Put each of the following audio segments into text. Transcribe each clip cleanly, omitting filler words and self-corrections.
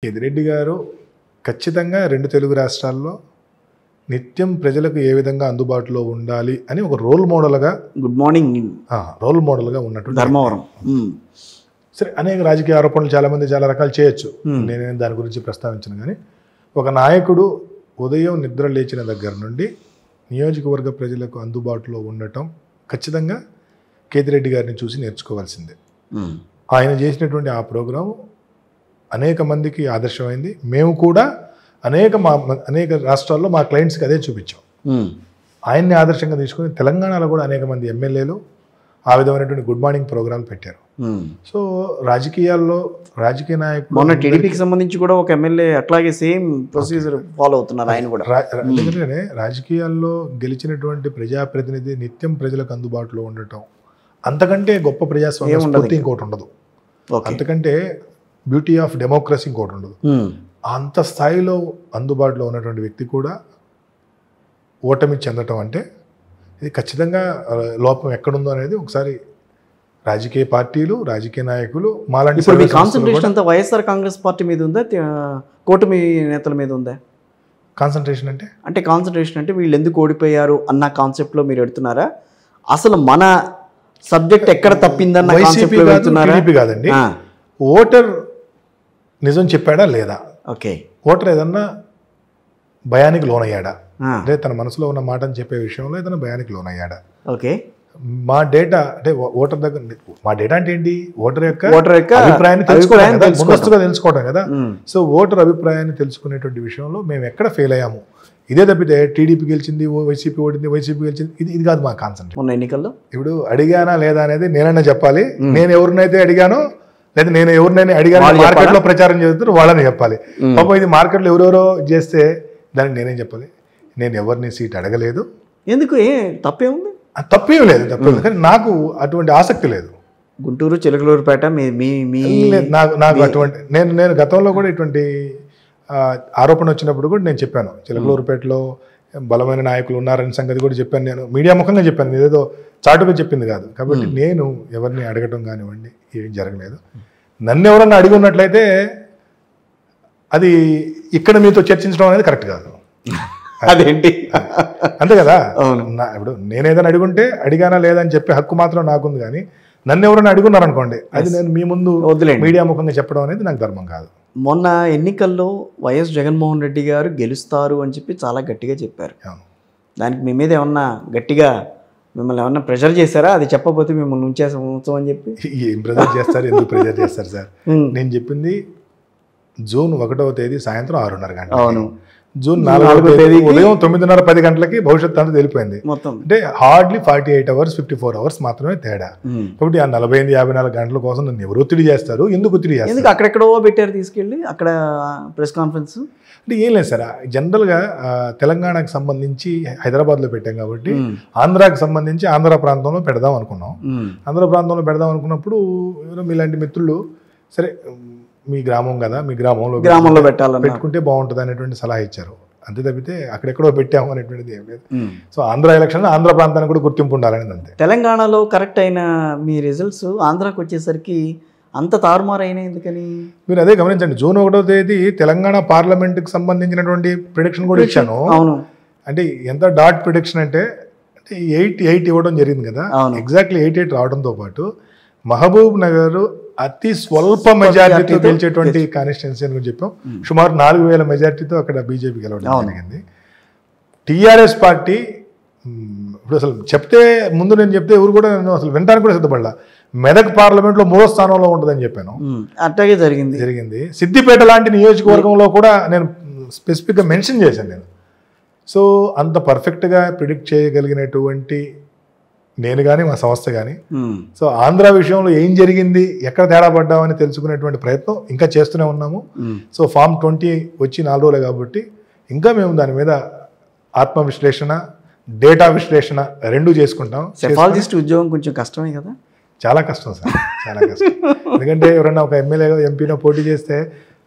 పెద్దిరెడ్డి గారు ఖచ్చితంగా 2 తెలుగు రాష్ట్రాల్లో నిత్యం ప్రజలకు ఏ విధంగా అందుబాటులో ఉండాలి అని ఒక రోల్ మోడల్గా గుడ్ మార్నింగ్ ఉన్నటువంటి ధర్మవరం. సరే, అనేక రాజకీయ ఆరోపణలు చాలామంది చాలా రకాలు చేయొచ్చు. నేనేం దాని గురించి ప్రస్తావించను. కానీ ఒక నాయకుడు ఉదయం నిద్ర లేచిన దగ్గర నుండి నియోజకవర్గ ప్రజలకు అందుబాటులో ఉండటం ఖచ్చితంగా కేతిరెడ్డి గారిని చూసి నేర్చుకోవాల్సిందే. ఆయన చేసినటువంటి ఆ ప్రోగ్రాం అనేక మందికి ఆదర్శమైంది. మేము కూడా అనేక రాష్ట్రాల్లో మా క్లయింట్స్కి అదే చూపించాం. ఆయన్ని ఆదర్శంగా తీసుకుని తెలంగాణలో కూడా అనేక మంది ఎమ్మెల్యేలు ఆ విధమైనటువంటి గుడ్ మార్నింగ్ ప్రోగ్రాం పెట్టారు. సో రాజకీయాల్లో రాజకీయ నాయకులు మొన్న టీడీపీకి సంబంధించి కూడా ఒక ఎమ్మెల్యే అట్లాగే సేమ్ ప్రొసీజర్ ఫాలో అవుతున్నారు ఆయన కూడా. ఎందుకంటే రాజకీయాల్లో గెలిచినటువంటి ప్రజాప్రతినిధి నిత్యం ప్రజలకు అందుబాటులో ఉండటం అంతకంటే గొప్ప ప్రజాస్వామ్యం స్ఫూర్తి ఇంకోటి ఉండదు. అంతకంటే బ్యూటీ ఆఫ్ డెమోక్రసీ ఇంకోటి ఉండదు. అంత స్థాయిలో అందుబాటులో ఉన్నటువంటి వ్యక్తి కూడా ఓటమి చెందటం అంటే ఇది ఖచ్చితంగా లోపం ఎక్కడుందో అనేది ఒకసారి రాజకీయ పార్టీలు, రాజకీయ నాయకులు మాలాంటి కాన్సన్ట్రేషన్ అంతా వైఎస్ఆర్ కాంగ్రెస్ పార్టీ మీద ఉందా, కూటమి నేతల మీద ఉందా? కాన్సన్ట్రేషన్ అంటే కాన్సన్ట్రేషన్ అంటే వీళ్ళు ఎందుకు ఓడిపోయారు అన్న కాన్సెప్ట్లో మీరు ఎడుతున్నారా? అసలు మన సబ్జెక్ట్ ఎక్కడ తప్పిందన్న కాన్సెప్ట్లో వెళ్తున్నారా? కాదండి, ఓటర్ నిజం చెప్పాడా లేదా, ఓకే, ఓటర్ ఏదన్నా భయానికి లోనయ్యాడా, అంటే తన మనసులో ఉన్న మాటని చెప్పే విషయంలో ఏదైనా భయానికి లోనయ్యాడా, ఓకే, మా డేటా అంటే ఓటర్ దగ్గర మా డేటా అంటే ఏంటి, ఓటర్ యొక్క అభిప్రాయాన్ని తెలుసుకోవడం కదా. సో ఓటర్ అభిప్రాయాన్ని తెలుసుకునేటువంటి విషయంలో మేము ఎక్కడ ఫెయిల్ అయ్యాము. ఇదే తప్పితే టీడీపీ గెలిచింది, వైసీపీ ఓడింది, వైసీపీ గెలిచింది, ఇది కాదు మా కాన్సెప్ట్. మొన్న ఎన్నికల్లో ఇప్పుడు అడిగానా లేదా అనేది నేనైనా చెప్పాలి. నేను ఎవరినైతే అడిగానో లేదా నేను ఎవరినైనా అడిగాను మార్కెట్లో ప్రచారం చేస్తారు వాళ్ళని చెప్పాలి. పాపం ఇది మార్కెట్లో ఎవరెవరో చేస్తే దానికి నేనేం చెప్పాలి? నేను ఎవరిని సీట్ అడగలేదు. ఎందుకు తప్పేముంది? తప్పేం లేదు, కానీ నాకు అటువంటి ఆసక్తి లేదు. గుంటూరు చిలకలూరుపేట నాకు అటువంటి నేను గతంలో కూడా ఇటువంటి ఆరోపణ వచ్చినప్పుడు కూడా నేను చెప్పాను. చిలకలూరుపేటలో బలమైన నాయకులు ఉన్నారని సంగతి కూడా చెప్పాను. నేను మీడియా ముఖంగా చెప్పాను, ఏదో చాటుగా చెప్పింది కాదు. కాబట్టి నేను ఎవరిని అడగటం కానివ్వండి ఏం జరగలేదు. నన్ను ఎవరన్నా అడిగి ఉన్నట్లయితే అది ఇక్కడ మీతో చర్చించడం అనేది కరెక్ట్ కాదు. అదేంటి అంతే కదా. ఇప్పుడు నేను ఏదైనా అడుగుంటే అడిగానా లేదా అని చెప్పే హక్కు మాత్రం నాకుంది. కానీ నన్ను ఎవరైనా అడుగున్నారనుకోండి, అది నేను మీ ముందు మీడియా ముఖంగా చెప్పడం అనేది నాకు ధర్మం కాదు. మొన్న ఎన్నికల్లో వైఎస్ జగన్మోహన్ రెడ్డి గారు గెలుస్తారు అని చెప్పి చాలా గట్టిగా చెప్పారు. దానికి మీ మీద ఏమన్నా గట్టిగా మిమ్మల్ని ఏమన్నా ప్రెషర్ చేశారా? అది చెప్పకపోతే మిమ్మల్ని ఉంచేసాం అని చెప్పి. ఏం ప్రెజర్ చేస్తారు, ఎందుకు ప్రెజర్ చేస్తారు సార్? నేను చెప్పింది జూన్ 1వ తేదీ సాయంత్రం 6:30 గంటలు. అవును, జూన్ 4వ తేదీ ఉదయం 9:30-10 గంటలకి భవిష్యత్తు అంతా తెలిపోయింది. అంటే హార్డ్లీ 48 అవర్స్ 54 అవర్స్ మాత్రమే తేడా. కాబట్టి ఆ 48-54 గంటల కోసం నన్ను ఎవరు ఒత్తిడి చేస్తారు, ఎందుకు ఒత్తిడి చేస్తారు? ఎందుకు అక్కడెక్కడో పెట్టారు తీసుకెళ్ళి అక్కడ ప్రెస్ కాన్ఫరెన్స్? అంటే ఏం లేదు సార్, జనరల్గా తెలంగాణకు సంబంధించి హైదరాబాద్లో పెట్టాం కాబట్టి ఆంధ్రాకి సంబంధించి ఆంధ్ర ప్రాంతంలో పెడదాం అనుకున్నాం. ఆంధ్ర ప్రాంతంలో పెడదాం అనుకున్నప్పుడు మీలాంటి మిత్రులు సరే మీ గ్రామం కదా, మీ గ్రామంలో పెట్టుకుంటే బాగుంటుంది అనేటువంటి సలహా ఇచ్చారు. అంతే తప్పితే అక్కడెక్కడో పెట్టాము అనేటువంటిది ఏం లేదు. సో ఆంధ్ర ఎలక్షన్ ఆంధ్ర ప్రాంతానికి కూడా గుర్తింపు ఉండాలనేది అంతే. తెలంగాణలో కరెక్ట్ అయిన మీ రిజల్ట్స్ ఆంధ్రాకి వచ్చేసరికి అంత తారుమారైనా ఎందుకని మీరు అదే గమనించండి. జూన్ 1వ తేదీ తెలంగాణ పార్లమెంట్కి సంబంధించినటువంటి ప్రిడిక్షన్ కూడా ఇచ్చాను. అవును, అంటే ఎంత డాట్ ప్రిడిక్షన్ అంటే 8 ఇవ్వడం జరిగింది కదా. ఎగ్జాక్ట్లీ 88 రావడంతో పాటు మహబూబ్ నగర్ అతి స్వల్ప మెజారిటీతో గెలిచేటువంటి కాన్స్టిట్యున్సీ అని చెప్పాం. సుమారు 4,000 మెజారిటీతో అక్కడ బీజేపీ గెలవడం జరిగింది. టీఆర్ఎస్ పార్టీ ఇప్పుడు అసలు నేను చెప్తే ఎవరు కూడా నేను అసలు వినడానికి కూడా సిద్ధపడలా. మెదక్ పార్లమెంట్లో 3వ స్థానంలో ఉంటుందని చెప్పాను. అట్లాగే జరిగింది. సిద్దిపేట లాంటి నియోజకవర్గంలో కూడా నేను స్పెసిఫిక్గా మెన్షన్ చేశాను నేను. సో అంత పర్ఫెక్ట్గా ప్రిడిక్ట్ చేయగలిగినటువంటి నేను కానీ మా సంస్థ కానీ సో ఆంధ్ర విషయంలో ఏం జరిగింది, ఎక్కడ తేడా పడ్డామని తెలుసుకునేటువంటి ప్రయత్నం ఇంకా చేస్తూనే ఉన్నాము. సో ఫామ్ 20 వచ్చి 4 రోజులే కాబట్టి ఇంకా మేము దాని మీద ఆత్మ విశ్లేషణ, డేటా విశ్లేషణ రెండూ చేసుకుంటాం. సెఫాలజిస్ట్ ఉద్యోగం కొంచెం కష్టమే కదా. చాలా కష్టం సార్, చాలా కష్టం. ఎందుకంటే ఎవరన్నా ఒక ఎమ్మెల్యే ఎంపీనో పోటీ చేస్తే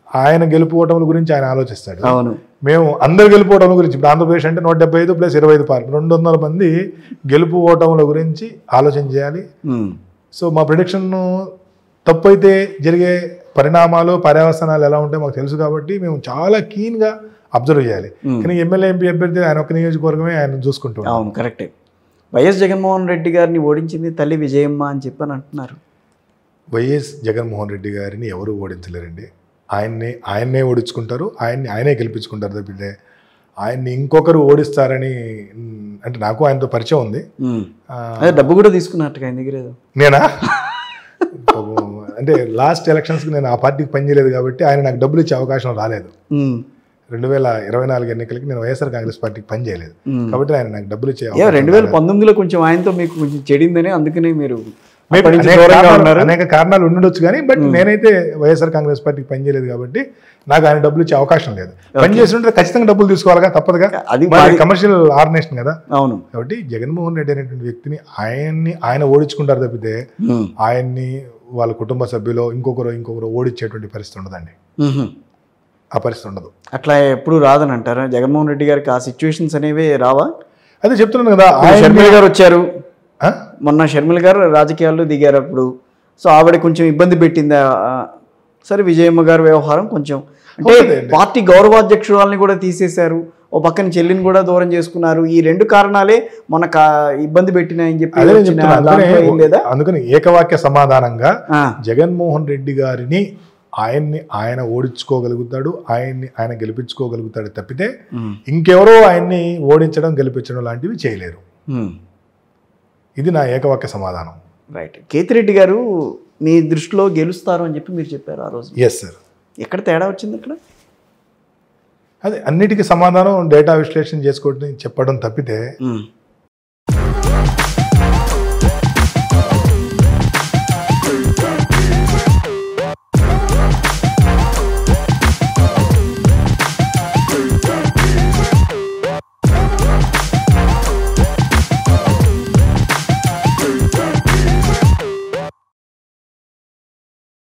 ఆయన గెలుపుకోవటం గురించి ఆయన ఆలోచిస్తాడు. అవును, మేము అందరు గెలుపుకోవటం గురించి ఇప్పుడు ఆంధ్రప్రదేశ్ అంటే 175 + 25 200 మంది గెలుపుకోవటంల గురించి ఆలోచన చేయాలి. సో మా ప్రిడిక్షన్ తప్పు అయితే జరిగే పరిణామాలు పర్యవసనాలు ఎలా ఉంటాయో మాకు తెలుసు కాబట్టి మేము చాలా కీన్గా అబ్జర్వ్ చేయాలి. కానీ ఎమ్మెల్యే ఎంపీ అభ్యర్థి ఆయన ఒక నియోజకవర్గమే ఆయన చూసుకుంటాం. అవును, కరెక్టే. వైఎస్ జగన్మోహన్ రెడ్డి గారిని ఓడించింది తల్లి విజయమ్మ అని చెప్పని అంటున్నారు. వైఎస్ జగన్మోహన్ రెడ్డి గారిని ఎవరు ఓడించలేరండి. ఆయన్నే ఓడించుకుంటారు, ఆయనే గెలిపించుకుంటారు తప్పితే ఆయన్ని ఇంకొకరు ఓడిస్తారని అంటే నాకు ఆయనతో పరిచయం ఉంది. అదే డబ్బు కూడా తీసుకున్నట్టుగా ఆయన దగ్గర నేనా అంటే లాస్ట్ ఎలక్షన్స్కి నేను ఆ పార్టీకి పనిచేయలేదు కాబట్టి ఆయన నాకు డబ్బులు ఇచ్చే అవకాశం రాలేదు. 2024 ఎన్నికలకి నేను వైఎస్ఆర్ కాంగ్రెస్ పార్టీకి పనిచేయలేదు కాబట్టి ఆయన నాకు డబ్బులు ఇచ్చే 2019లో కొంచెం ఆయనతో మీకు కొంచెం చెడిందని అందుకనే మీరు అనేక కారణాలు ఉండొచ్చు కానీ బట్ నేనైతే వైఎస్ఆర్ కాంగ్రెస్ పార్టీకి పనిచేయలేదు కాబట్టి నాకు ఆయన డబ్బులు ఇచ్చే అవకాశం లేదు. పని చేస్తుంటే ఖచ్చితంగా డబ్బులు తీసుకోవాలిగా, తప్పదుగా, అది కమర్షియల్ ఆర్గనైజేషన్ కదా. అవును. కాబట్టి జగన్మోహన్ రెడ్డి అనేటువంటి వ్యక్తిని ఆయన ఓడించుకుంటారు తప్పితే ఆయన్ని వాళ్ళ కుటుంబ సభ్యులు ఇంకొకరు ఓడించేటువంటి పరిస్థితి ఉండదండి. ఆ పరిస్థితి ఉండదు. అట్లా ఎప్పుడు రాదని అంటారా జగన్మోహన్ రెడ్డి గారికి? ఆ సిచ్యువేషన్స్ అనేవి రావా? అదే చెప్తున్నాను కదా. షర్మిల గారు వచ్చారు మొన్న, షర్మిల గారు రాజకీయాల్లో దిగారు అప్పుడు. సో ఆవిడ కొంచెం ఇబ్బంది పెట్టింది. సరే, విజయమ్మ గారి వ్యవహారం కొంచెం అంటే పార్టీ గౌరవాధ్యక్షురాలని కూడా తీసేశారు, ఓ పక్కన చెల్లిని కూడా దూరం చేసుకున్నారు. ఈ రెండు కారణాలే మనకు ఇబ్బంది పెట్టినాయని చెప్పి అందుకని ఏకవాక్య సమాధానంగా జగన్మోహన్ రెడ్డి గారిని ఆయన ఓడించుకోగలుగుతాడు, ఆయన గెలిపించుకోగలుగుతాడు తప్పితే ఇంకెవరో ఆయన్ని ఓడించడం గెలిపించడం లాంటివి చేయలేరు. ఇది నా ఏకవాక్య సమాధానం. రైట్. కేతిరెడ్డి గారు మీ దృష్టిలో గెలుస్తారు అని చెప్పి మీరు చెప్పారు ఆ రోజు. Yes sir. ఎక్కడ తేడా వచ్చింది ఇక్కడ? అదే అన్నిటికీ సమాధానం డేటా విశ్లేషణ చేసుకోవడం చెప్పడం తప్పితే